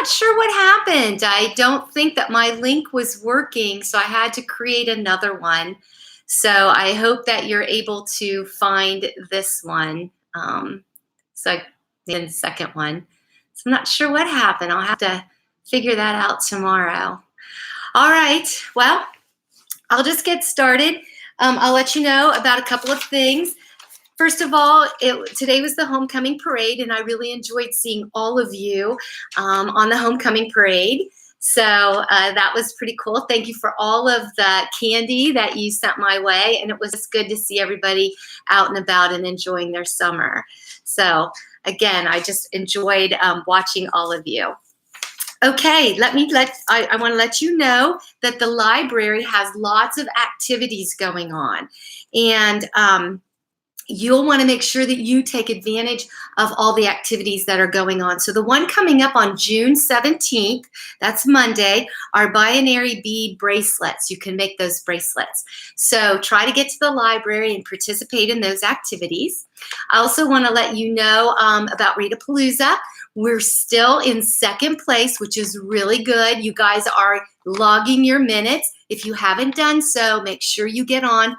sure what happened. I don't think that my link was working, so I had to create another one. So I hope that you're able to find this one. So I did the second one. So I'm not sure what happened. I'll have to figure that out tomorrow. All right, well, I'll just get started. I'll let you know about a couple of things. First of all, today was the homecoming parade, and I really enjoyed seeing all of you on the homecoming parade. So that was pretty cool. Thank you for all of the candy that you sent my way, and it was good to see everybody out and about and enjoying their summer. So again, I just enjoyed watching all of you. Okay, I want to let you know that the library has lots of activities going on, and you'll want to make sure that you take advantage of all the activities that are going on. So the one coming up on June 17th, that's Monday, are binary bead bracelets. You can make those bracelets. So try to get to the library and participate in those activities. I also want to let you know about Readapalooza. We're still in second place, which is really good. You guys are logging your minutes. If you haven't done so, make sure you get on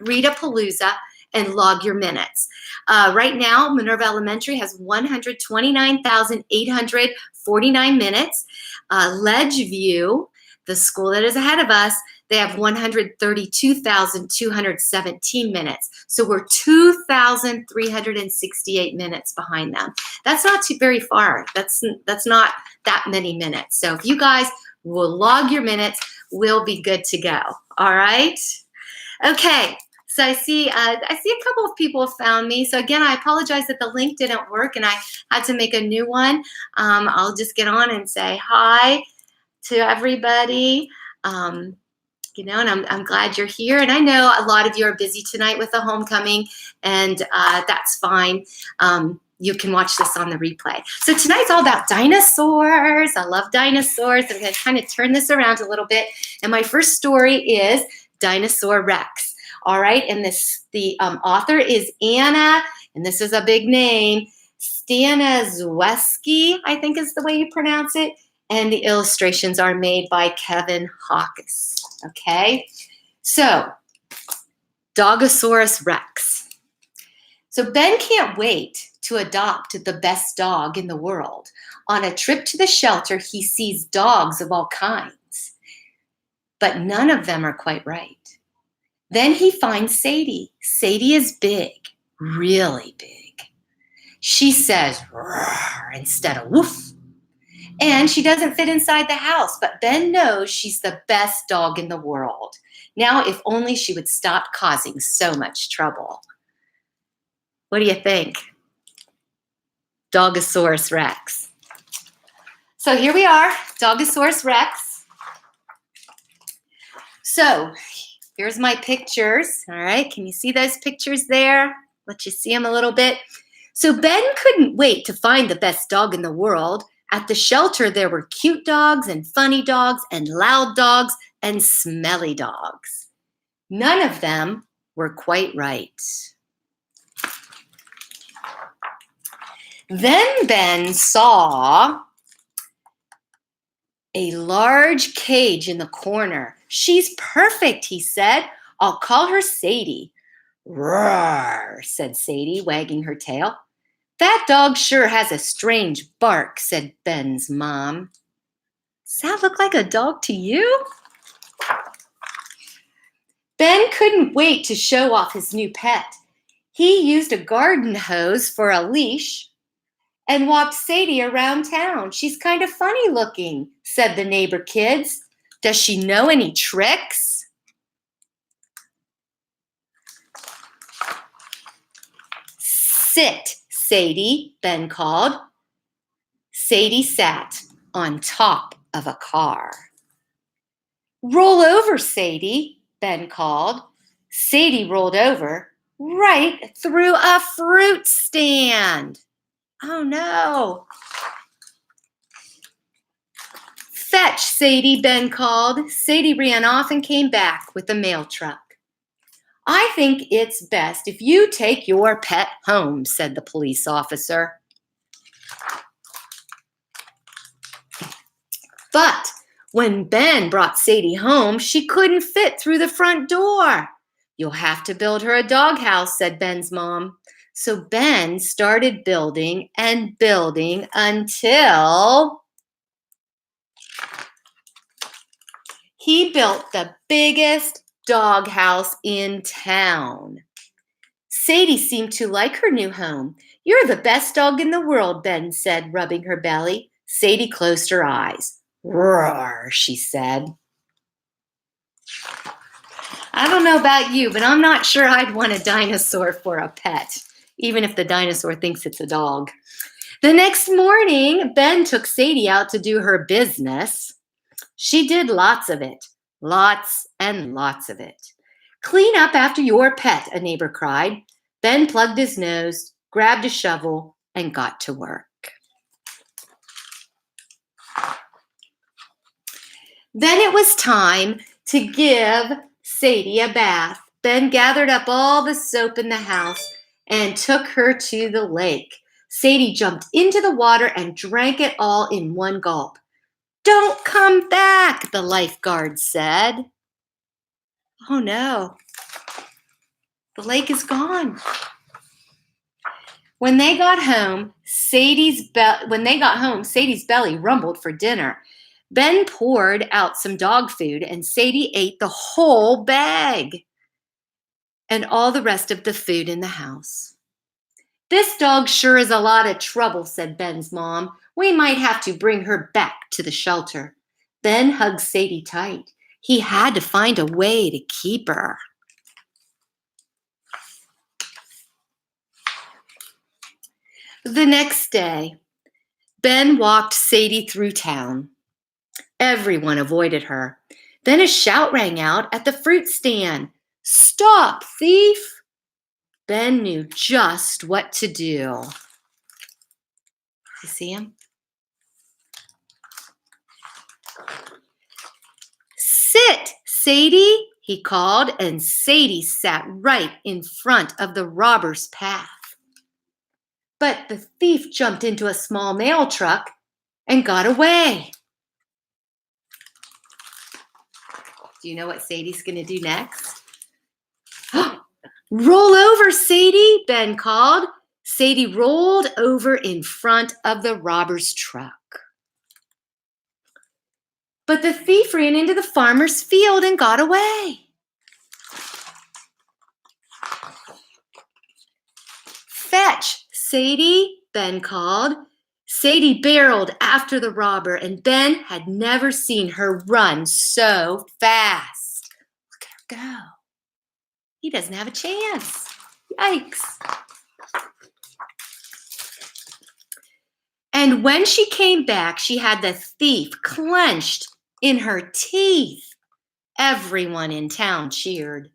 Readapalooza and log your minutes. Right now, Minerva Elementary has 129,849 minutes. Ledgeview, the school that is ahead of us, they have 132,217 minutes. So we're 2,368 minutes behind them. That's not very far. That's not that many minutes. So if you guys will log your minutes, we'll be good to go. All right? Okay. So I see a couple of people have found me. So again, I apologize that the link didn't work and I had to make a new one. I'll just get on and say hi to everybody. And I'm glad you're here. And I know a lot of you are busy tonight with the homecoming, and that's fine. You can watch this on the replay. So tonight's all about dinosaurs. I love dinosaurs. I'm going to kind of turn this around a little bit. And my first story is Dinosaur Rex. All right, and the author is Anna, and this is a big name, Staniszewski, I think is the way you pronounce it, and the illustrations are made by Kevin Hawkes. Okay, so Dogosaurus Rex. So Ben can't wait to adopt the best dog in the world. On a trip to the shelter, he sees dogs of all kinds, but none of them are quite right. Then he finds Sadie. Sadie is big, really big. She says roar instead of woof. And she doesn't fit inside the house, but Ben knows she's the best dog in the world. Now, if only she would stop causing so much trouble. What do you think? Dogosaurus Rex. So here we are, Dogosaurus Rex. So here's my pictures. All right, can you see those pictures there? Let you see them a little bit. So Ben couldn't wait to find the best dog in the world. At the shelter, there were cute dogs and funny dogs and loud dogs and smelly dogs. None of them were quite right. Then Ben saw a large cage in the corner. She's perfect, he said. I'll call her Sadie. Roar, said Sadie, wagging her tail. That dog sure has a strange bark, said Ben's mom. Does that look like a dog to you? Ben couldn't wait to show off his new pet. He used a garden hose for a leash and walked Sadie around town. She's kind of funny looking, said the neighbor kids. Does she know any tricks? Sit, Sadie, Ben called. Sadie sat on top of a car. Roll over, Sadie, Ben called. Sadie rolled over right through a fruit stand. Oh no. Fetch, Sadie, Ben called. Sadie ran off and came back with a mail truck. I think it's best if you take your pet home, said the police officer. But when Ben brought Sadie home, she couldn't fit through the front door. You'll have to build her a doghouse, said Ben's mom. So Ben started building and building until he built the biggest doghouse in town. Sadie seemed to like her new home. You're the best dog in the world, Ben said, rubbing her belly. Sadie closed her eyes. Roar, she said. I don't know about you, but I'm not sure I'd want a dinosaur for a pet, even if the dinosaur thinks it's a dog. The next morning, Ben took Sadie out to do her business. She did lots of it, lots and lots of it. Clean up after your pet, a neighbor cried. Ben plugged his nose, grabbed a shovel, and got to work. Then it was time to give Sadie a bath. Ben gathered up all the soap in the house and took her to the lake. Sadie jumped into the water and drank it all in one gulp. Don't come back, the lifeguard said. Oh no, the lake is gone. When they got home, Sadie's belly rumbled for dinner. Ben poured out some dog food and Sadie ate the whole bag and all the rest of the food in the house. This dog sure is a lot of trouble, said Ben's mom. We might have to bring her back to the shelter. Ben hugged Sadie tight. He had to find a way to keep her. The next day, Ben walked Sadie through town. Everyone avoided her. Then a shout rang out at the fruit stand. Stop, thief! Ben knew just what to do. You see him? Sit, Sadie, he called, and Sadie sat right in front of the robber's path. But the thief jumped into a small mail truck and got away. Do you know what Sadie's going to do next? Roll over, Sadie, Ben called. Sadie rolled over in front of the robber's truck. But the thief ran into the farmer's field and got away. Fetch, Sadie, Ben called. Sadie barreled after the robber, and Ben had never seen her run so fast. Look at her go. He doesn't have a chance. Yikes. And when she came back, she had the thief clenched in her teeth. Everyone in town cheered.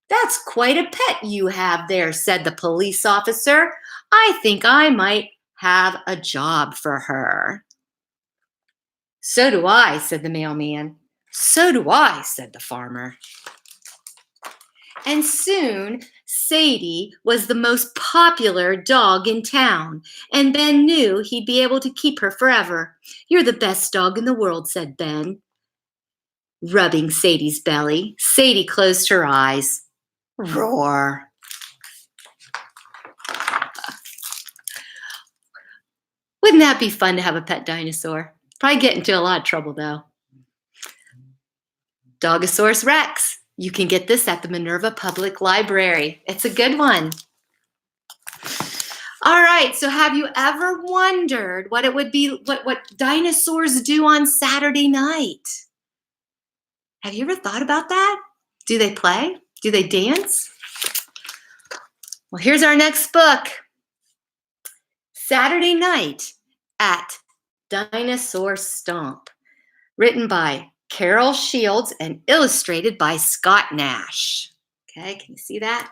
That's quite a pet you have there, said the police officer. I think I might have a job for her. So do I, said the mailman. So do I, said the farmer. And soon, Sadie was the most popular dog in town, and Ben knew he'd be able to keep her forever. You're the best dog in the world, said Ben, rubbing Sadie's belly. Sadie closed her eyes. Roar. Wouldn't that be fun to have a pet dinosaur? Probably get into a lot of trouble, though. Dogosaurus Rex. You can get this at the Minerva Public Library. It's a good one. All right, so have you ever wondered what it would be, what dinosaurs do on Saturday night? Have you ever thought about that? Do they play? Do they dance? Well, here's our next book. Saturday Night at Dinosaur Stomp, written by Carol Shields and illustrated by Scott Nash. Okay, can you see that?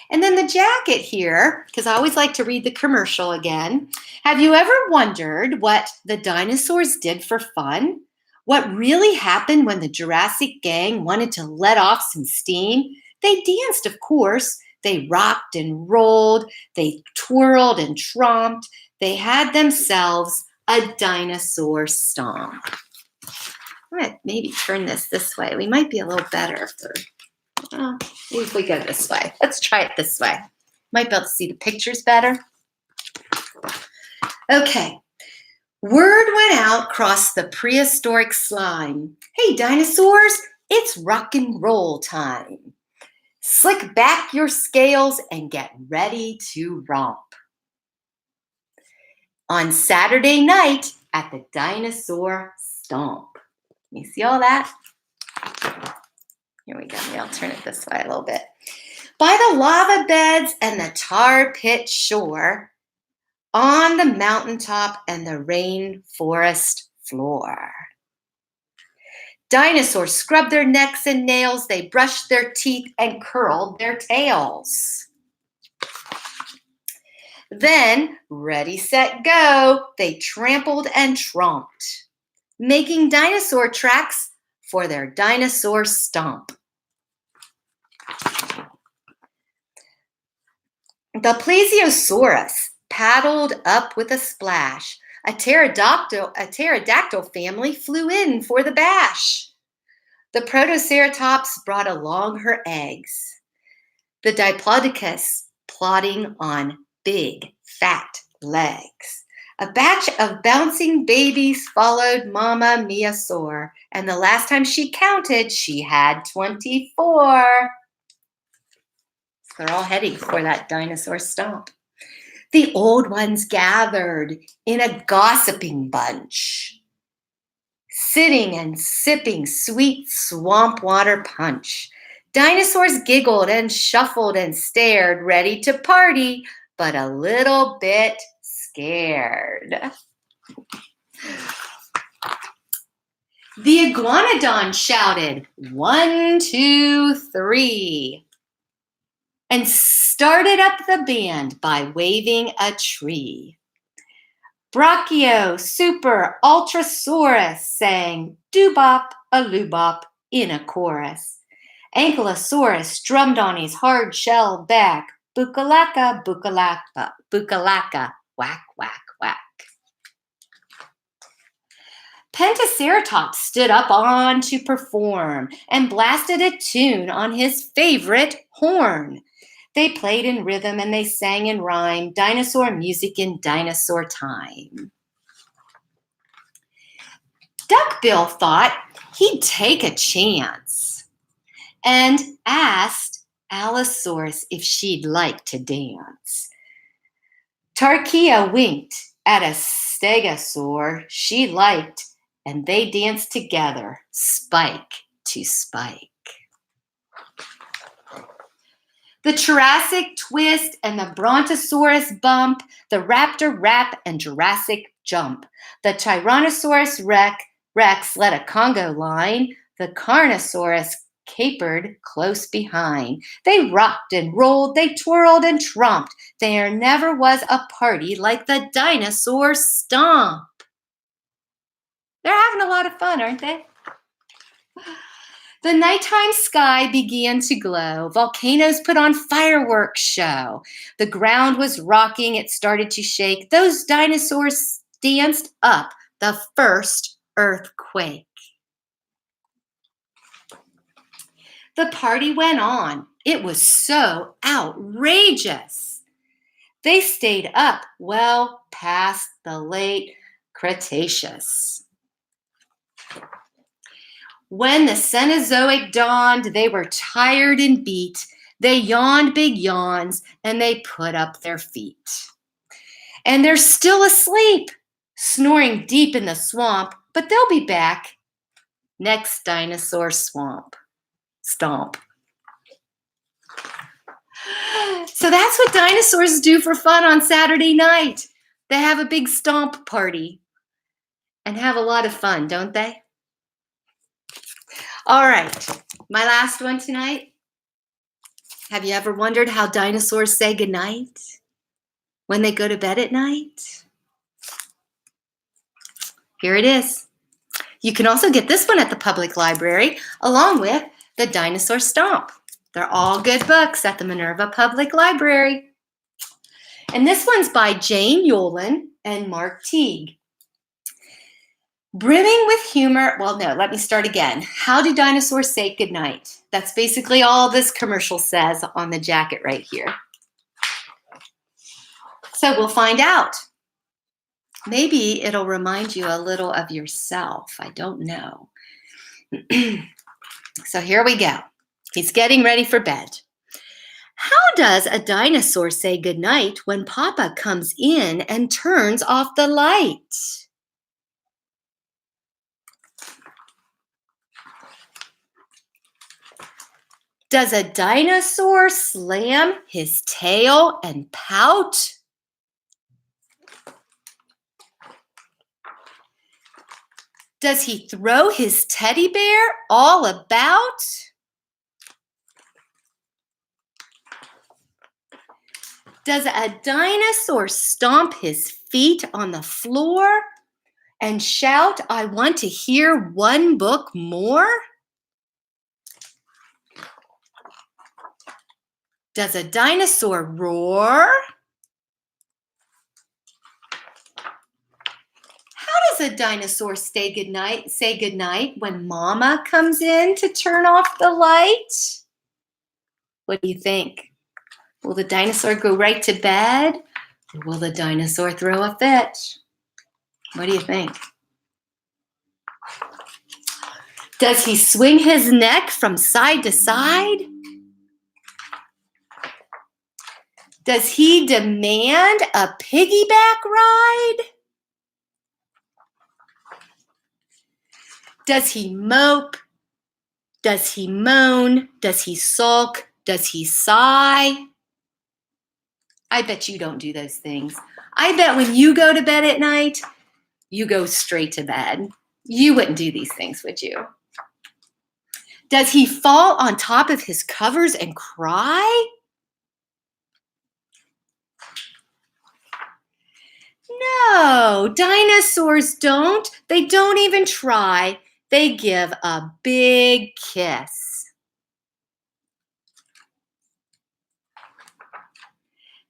And then the jacket here, because I always like to read the commercial again. Have you ever wondered what the dinosaurs did for fun? What really happened when the Jurassic gang wanted to let off some steam? They danced, of course. They rocked and rolled. They twirled and tromped. They had themselves a dinosaur stomp. I'm going to maybe turn this way. We might be a little better for, maybe if we go this way. Let's try it this way. Might be able to see the pictures better. Okay. Word went out across the prehistoric slime. Hey, dinosaurs, it's rock and roll time. Slick back your scales and get ready to romp. On Saturday night at the dinosaur stomp. You see all that? Here we go. Maybe I'll turn it this way a little bit. By the lava beds and the tar pit shore, on the mountaintop and the rainforest floor. Dinosaurs scrubbed their necks and nails, they brushed their teeth and curled their tails. Then, ready, set, go, they trampled and tromped, making dinosaur tracks for their dinosaur stomp. The plesiosaurus paddled up with a splash. A pterodactyl family flew in for the bash. The protoceratops brought along her eggs. The diplodocus plodding on big, fat legs. A batch of bouncing babies followed Mama Meosaur, and the last time she counted, she had 24. So they're all heading for that dinosaur stomp. The old ones gathered in a gossiping bunch, sitting and sipping sweet swamp water punch. Dinosaurs giggled and shuffled and stared, ready to party, but a little bit scared. The iguanodon shouted, 1, 2, 3. And started up the band by waving a tree. Brachio Super Ultrasaurus sang doo-bop a loo-bop in a chorus. Ankylosaurus drummed on his hard-shelled back, bukalaka, bukalaka, bukalaka, whack, whack, whack. Pentaceratops stood up on to perform and blasted a tune on his favorite horn. They played in rhythm and they sang in rhyme, dinosaur music in dinosaur time. Duckbill thought he'd take a chance and asked Allosaurus if she'd like to dance. Tarkia winked at a stegosaur she liked, and they danced together, spike to spike. The Jurassic twist and the Brontosaurus bump, the Raptor rap and Jurassic jump. The Tyrannosaurus Rex led a Congo line. The Carnosaurus capered close behind. They rocked and rolled, they twirled and tromped. There never was a party like the dinosaur stomp. They're having a lot of fun, aren't they? The nighttime sky began to glow. Volcanoes put on fireworks show. The ground was rocking. It started to shake. Those dinosaurs danced up the first earthquake. The party went on. It was so outrageous. They stayed up well past the late Cretaceous. When the Cenozoic dawned, they were tired and beat. They yawned big yawns, and they put up their feet. And they're still asleep, snoring deep in the swamp, but they'll be back next dinosaur stomp. So that's what dinosaurs do for fun on Saturday night. They have a big stomp party and have a lot of fun, don't they? All right, my last one tonight. Have you ever wondered how dinosaurs say goodnight when they go to bed at night? Here it is. You can also get this one at the public library along with the Dinosaur Stomp. They're all good books at the Minerva Public Library. And this one's by Jane Yolen and Mark Teague. Brimming with humor. Well, no, let me start again. How do dinosaurs say goodnight? That's basically all this commercial says on the jacket right here. So we'll find out. Maybe it'll remind you a little of yourself. I don't know. So here we go. He's getting ready for bed. How does a dinosaur say goodnight when Papa comes in and turns off the light? Does a dinosaur slam his tail and pout? Does he throw his teddy bear all about? Does a dinosaur stomp his feet on the floor and shout, "I want to hear one book more"? Does a dinosaur roar? How does a dinosaur say goodnight when Mama comes in to turn off the light? What do you think? Will the dinosaur go right to bed? Or will the dinosaur throw a fit? What do you think? Does he swing his neck from side to side? Does he demand a piggyback ride? Does he mope? Does he moan? Does he sulk? Does he sigh? I bet you don't do those things. I bet when you go to bed at night, you go straight to bed. You wouldn't do these things, would you? Does he fall on top of his covers and cry? No, dinosaurs don't. They don't even try. They give a big kiss.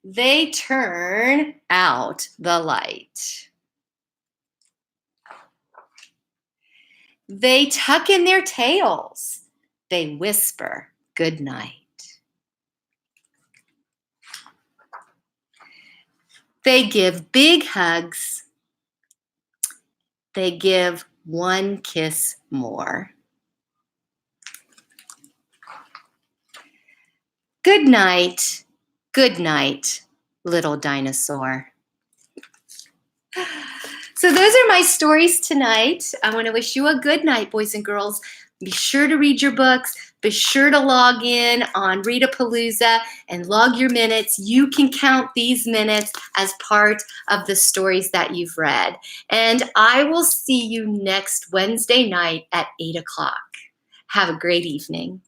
They turn out the light. They tuck in their tails. They whisper good night. They give big hugs. They give one kiss more. Good night, little dinosaur. So those are my stories tonight. I want to wish you a good night, boys and girls. Be sure to read your books. Be sure to log in on Readapalooza and log your minutes. You can count these minutes as part of the stories that you've read. And I will see you next Wednesday night at 8 o'clock. Have a great evening.